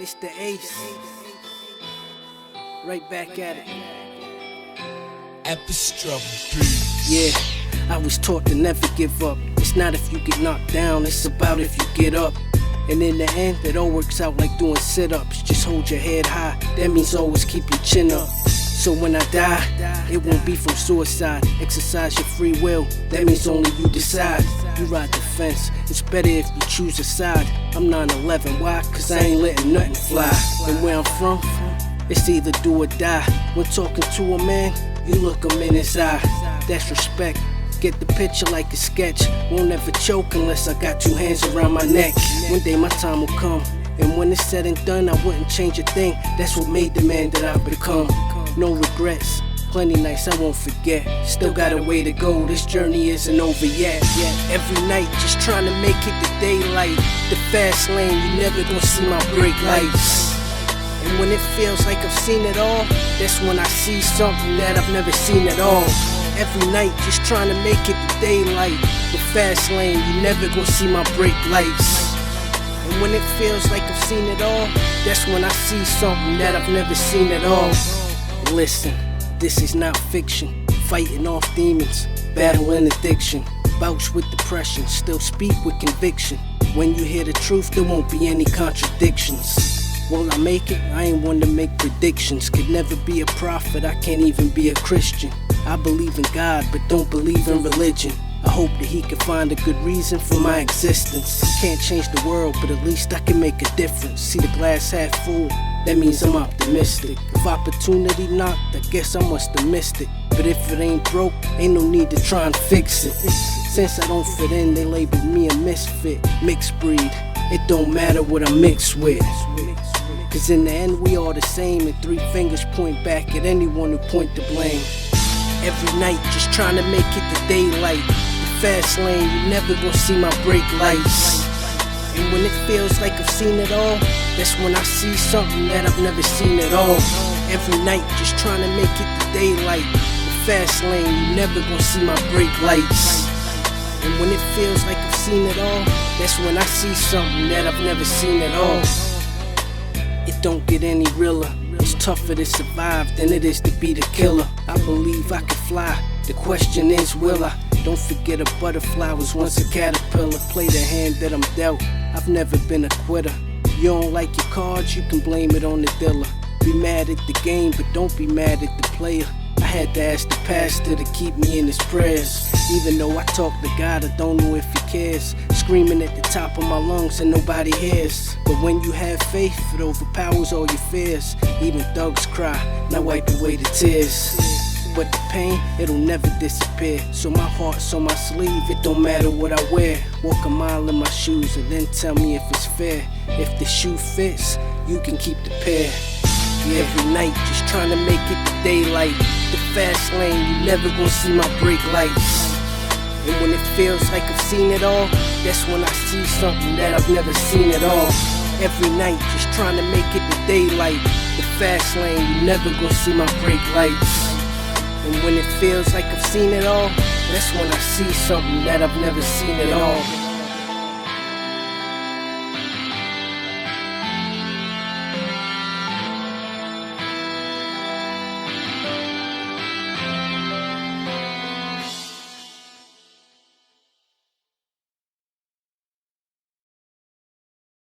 It's the Ace. Right back at it. Yeah, I was taught to never give up. It's not if you get knocked down, it's about if you get up. And in the end, it all works out like doing sit-ups. Just hold your head high, that means always keep your chin up. So when I die, it won't be from suicide. Exercise your free will, that means only you decide. You ride the fence, it's better if you choose a side. I'm 9/11, why? Cause I ain't letting nothing fly. And where I'm from, it's either do or die. When talking to a man, you look him in his eye. That's respect. Get the picture like a sketch. Won't ever choke unless I got 2 hands around my neck. One day my time will come, and when it's said and done, I wouldn't change a thing. That's what made the man that I've become. No regrets, plenty nights I won't forget. Still got a way to go, this journey isn't over yet. Every night just trying to make it to daylight. The fast lane, you never gonna see my brake lights. And when it feels like I've seen it all, that's when I see something that I've never seen at all. Every night just trying to make it to daylight. The fast lane, you never gonna see my brake lights. And when it feels like I've seen it all, that's when I see something that I've never seen at all. Listen, this is not fiction. Fighting off demons, battling addiction. Bouts with depression, still speak with conviction. When you hear the truth, there won't be any contradictions. Will I make it? I ain't one to make predictions. Could never be a prophet, I can't even be a Christian. I believe in God, but don't believe in religion. I hope that he can find a good reason for my existence. Can't change the world, but at least I can make a difference. See the glass half full, that means I'm optimistic. If opportunity knocked, I guess I must have missed it. But if it ain't broke, ain't no need to try and fix it. Since I don't fit in, they label me a misfit. Mixed breed, it don't matter what I'm mixed with. Cause in the end we all the same, and 3 fingers point back at anyone who point the blame. Every night just trying to make it to daylight. The fast lane, you never gonna see my brake lights. And when it feels like I've seen it all, that's when I see something that I've never seen at all. Every night just trying to make it to daylight. The fast lane, you never gonna see my brake lights. And when it feels like I've seen it all, that's when I see something that I've never seen at all. It don't get any realer. It's tougher to survive than it is to be the killer. I believe I can fly. The question is, will I? Don't forget a butterfly was once a caterpillar. Play the hand that I'm dealt. I've never been a quitter. You don't like your cards, you can blame it on the dealer. Be mad at the game, but don't be mad at the player. I had to ask the pastor to keep me in his prayers. Even though I talk to God, I don't know if he cares. Screaming at the top of my lungs and nobody hears. But when you have faith, it overpowers all your fears. Even thugs cry, now wipe away the tears. But the pain, it'll never disappear. So my heart's on my sleeve, it don't matter what I wear. Walk a mile in my shoes and then tell me if it's fair. If the shoe fits, you can keep the pair. Every night just trying to make it to daylight. The fast lane, you never gonna see my brake lights. And when it feels like I've seen it all, that's when I see something that I've never seen at all. Every night just trying to make it to daylight. The fast lane, you never gonna see my brake lights. And when it feels like I've seen it all, that's when I see something that I've never seen at all.